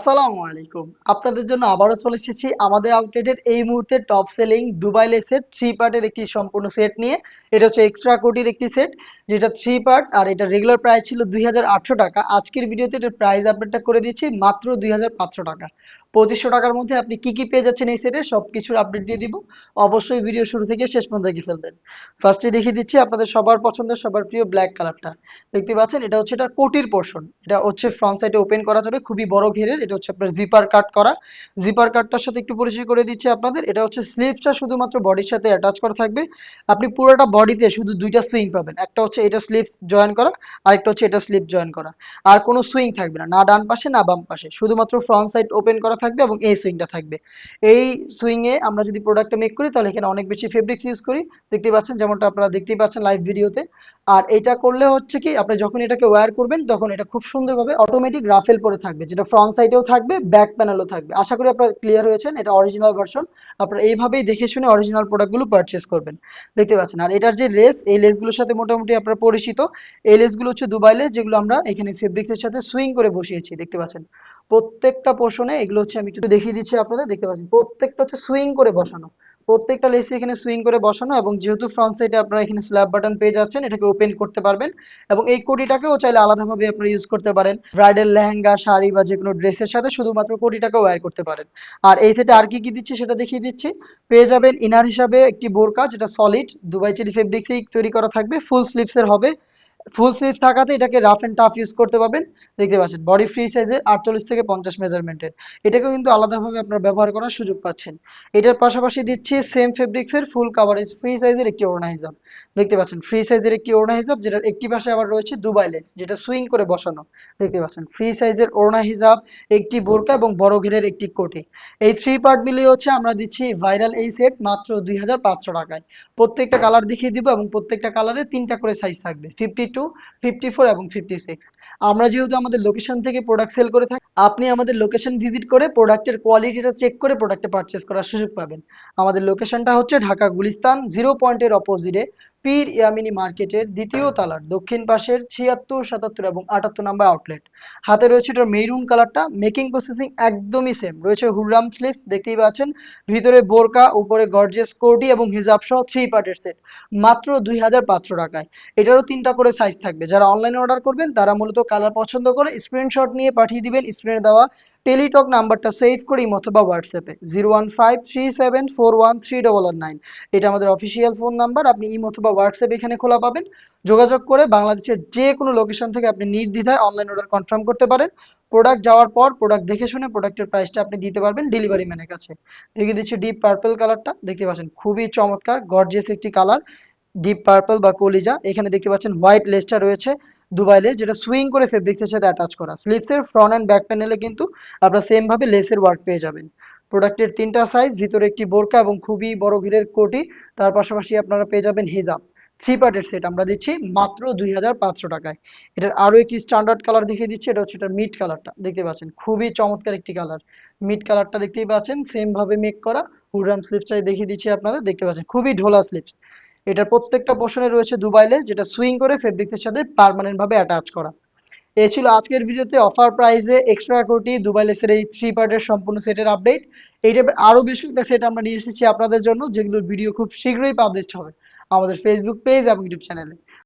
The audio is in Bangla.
আসসালামু আলাইকুম। আপনাদের জন্য আবারও চলে এসেছি আমাদের আউটলেটের এই মুহূর্তে টপ সেলিং দুবাই লেসের 3 পার্টের একটি সম্পূর্ণ সেট নিয়ে। এটা হচ্ছে এক্সট্রা কোটির একটি সেট, যেটা 3 পার্ট আর এটা রেগুলার প্রাইস ছিল ২,৮০০ টাকা। আজকের ভিডিওতে এটার প্রাইস আপডেটটা করে দিচ্ছি মাত্র ২,৫০০ টাকা। ২৫০০ টাকার মধ্যে আপনি কি কি পেয়ে যাচ্ছেন এই সেটে সবকিছুর আপডেট দিয়ে দিব। অবশ্যই ভিডিও শুরু থেকে শেষ পর্যন্ত দেখে ফেলবেন। ফার্স্টে দেখিয়ে দিচ্ছি আপনাদের সবার পছন্দের সবার প্রিয় ব্ল্যাক কালারটা। দেখতে পাচ্ছেন এটা হচ্ছে এটা কোটির পোর্শন। এটা হচ্ছে ফ্রন্ট সাইডে ওপেন করা যাবে, খুবই বড় ঘেরের। এটা হচ্ছে আপনার জিপার কাট করা। জিপার কাটটার সাথে একটু পরিচয় করে দিচ্ছি আপনাদের। এটা হচ্ছে স্লিভসটা শুধুমাত্র বডির সাথে অ্যাটাচ করা থাকবে। আপনি পুরোটা বডিতে শুধু দুইটা সুইং পাবেন, একটা হচ্ছে এটা স্লিভস জয়েন করা, আরেকটা হচ্ছে এটা স্লিভ জয়েন করা। আর কোনো সুইং থাকবে না, না ডান পাশে না বাম পাশে, শুধুমাত্র ফ্রন্ট সাইড ওপেন করা থাকবে এবং এই সুইংটা থাকবে। এই সুইং এ আমরা যদি প্রোডাক্টটা মেক করি তাহলে এখানে অনেক বেশি ফেব্রিক্স ইউজ করি, দেখতে পাচ্ছেন, যেমনটা আপনারা দেখতেই পাচ্ছেন লাইভ ভিডিওতে। আর এটা করলে হচ্ছে কি, আপনি যখন এটাকে ওয়্যার করবেন তখন এটা খুব সুন্দরভাবে অটোমেটিক রাফেল পরে থাকবে, যেটা ফ্রন্ট সাইডেও থাকবে, ব্যাক প্যানেলও থাকবে। আশা করি আপনারা ক্লিয়ার হয়েছেন। এটা অরিজিনাল ভার্সন। আপনারা এইভাবেই দেখে শুনে অরিজিনাল প্রোডাক্টগুলো পারচেস করবেন, দেখতে পাচ্ছেন। আর এটার যে লেস, এই লেসগুলোর সাথে মোটামুটি আপনারা পরিচিত। এই লেসগুলো হচ্ছে দুবাই লেস, যেগুলো আমরা এখানে ফেব্রিক্সের সাথে সুইং করে বসিয়েছি, দেখতে পাচ্ছেন। প্রত্যেকটা পোর্শনে এগুলো হচ্ছে, আমি একটু দেখিয়ে দিচ্ছি আপনাদের, দেখতে পাচ্ছেন প্রত্যেকটা হচ্ছে সুইং করে বসানো। প্রত্যেকটা লেসে এখানে সুইং করে বসানো, এবং যেহেতু ফ্রন্ট সাইডে আপনারা এখানে স্ল্যাব বাটন পেয়ে যাচ্ছেন, এটাকে ওপেন করতে পারবেন। এবং এই কোটিটাকেও চাইলে আলাদাভাবে আপনারা ইউজ করতে পারেন, ব্রাইডাল লেহেঙ্গা, শাড়ি বা যে কোনো ড্রেসের সাথে শুধুমাত্র কোটিটাকে ওয়্যার করতে পারেন। আর এই সেটে আর কি কি দিচ্ছি সেটা দেখিয়ে দিচ্ছি। পেয়ে যাবেন ইনার হিসাবে একটি বোরকা, যেটা সলিড দুবাই চেরি ফেব্রিক্সেই তৈরি করা থাকবে, ফুল স্লিভসের হবে। ফুল স্লিভ থাকাতে এটাকে রাফ এন্ড টাফ ইউজ করতে পারবেন, দেখতে পাচ্ছেন। বডি ফ্রি সাইজের 48 থেকে 50 মেজারমেন্টের। এটাকেও কিন্তু আলাদাভাবে আপনারা ব্যবহার করার সুযোগ পাচ্ছেন। এটার পাশাপাশি দিচ্ছি সেম ফেব্রিক্সের ফুল কাভারেজ ফ্রি সাইজের একটি ওড়না হিজাব, দেখতে পাচ্ছেন। ফ্রি সাইজের একটি ওড়না হিজাব, যেটার একটি পাশে আবার রয়েছে দুবাই লেস, যেটা সুইং করে বসানো, দেখতে পাচ্ছেন। ফ্রি সাইজের ওড়না হিজাব, একটি বোরকা এবং বড় ঘেরের একটি কোটি। এই 3 পার্ট মিলিয়ে হচ্ছে আমরা দিচ্ছি ভাইরাল এই সেট মাত্র ২,৫০০ টাকায়। প্রত্যেকটা কালার দেখিয়ে দিব এবং প্রত্যেকটা কালারে 3টা করে সাইজ থাকবে, 52, 54 এবং 56। আমরা যেহেতু আমাদের লোকেশন থেকে প্রোডাক্ট সেল করে থাকি, আপনি আমাদের লোকেশন ভিজিট করে প্রোডাক্টের কোয়ালিটিটা চেক করে প্রোডাক্টটা পারচেস করার সুযোগ পাবেন। আমাদের লোকেশনটা হচ্ছে ঢাকা গুলিস্তান 0 পয়েন্টের অপোজিটে, পীর ইয়ামিনী মার্কেটের দ্বিতীয় তলার দক্ষিণ পাশের 76, 77 এবং 78 নাম্বার আউটলেট। হাতে রয়েছে এটার মেরুন কালারটা। মেকিং প্রসেসিং একদমই সেম রয়েছে। হুররাম স্লিভ দেখতেই পাচ্ছেন, ভিতরে বোরকা, উপরে গর্জিয়াস কোটি এবং হিজাব সহ 3 পার্টের সেট মাত্র ২,৫০০ টাকায়। এটারও 3টা করে সাইজ থাকবে। যারা অনলাইনে অর্ডার করবেন তারা মূলত কালার পছন্দ করে স্ক্রিনশট নিয়ে পাঠিয়ে দিবেন স্ক্রিনে দেওয়া টেলিটক নাম্বারটা সেভ করে অথবা হোয়াটসঅ্যাপে 01537413139। এটা আমাদের অফিসিয়াল ফোন নাম্বার। আপনি অথবা হোয়াটসঅ্যাপ এখানে খোলা পাবেন। যোগাযোগ করে বাংলাদেশের যে কোনো লোকেশন থেকে আপনি নির্দ্বিধায় অনলাইন অর্ডার কনফার্ম করতে পারেন। প্রোডাক্ট যাওয়ার পর প্রোডাক্ট দেখে শুনে প্রোডাক্টের প্রাইসটা আপনি দিতে পারবেন ডেলিভারি ম্যানের কাছে। দেখিয়ে দিচ্ছি ডিপ পার্পল কালারটা, দেখতে পাচ্ছেন খুবই চমৎকার গর্জিয়াস একটি কালার। ডিপ পার্পল বা কলিজা। এখানে দেখতে পাচ্ছেন হোয়াইট লেসটা রয়েছে দুবাই লেস, যেটা সুইং করে ফেব্রিক্সের সাথে অ্যাটাচ করা। স্লিভসের ফ্রন্ট অ্যান্ড ব্যাক প্যানেলে কিন্তু আপনারা সেম ভাবে লেসের ওয়ার্ক পেয়ে যাবেন। প্রোডাক্টের 3টা সাইজ, ভিতরে একটি বোরকা এবং খুবই বড় ঘিরের কোটি। তার পাশাপাশি আপনারা পেয়ে যাবেন হিজাব। 3 পার্টের সেট আমরা দিচ্ছি মাত্র ২,৫০০ টাকায়। এটার আরো একটি স্ট্যান্ডার্ড কালার দেখিয়ে দিচ্ছি। এটা হচ্ছে এটা মিড কালারটা, দেখতে পাচ্ছেন খুবই চমৎকার একটি কালার। মিড কালারটা দেখতেই পাচ্ছেন সেম ভাবে মেক করা। হুররাম স্লিভসটাই দেখিয়ে দিচ্ছি আপনাদের, দেখতে পাচ্ছেন খুবই ঢোলা স্লিভস। এটার প্রত্যেকটা পোর্শনে রয়েছে দুবাই লেস, যেটা সুইং করে ফেব্রিক্সের সাথে পার্মানেন্ট ভাবে অ্যাটাচ করা। এই ছিল আজকের ভিডিওতে অফার প্রাইসে এক্সট্রা কোটি দুবাই লেসের এই 3 পার্টের সম্পূর্ণ সেটের আপডেট। এই টাইপের আরো বেশ কয়েকটা সেট আমরা নিয়ে এসেছি আপনাদের জন্য, যেগুলোর ভিডিও খুব শীঘ্রই পাবলিশ হবে আমাদের ফেসবুক পেজ এবং ইউটিউব চ্যানেলে।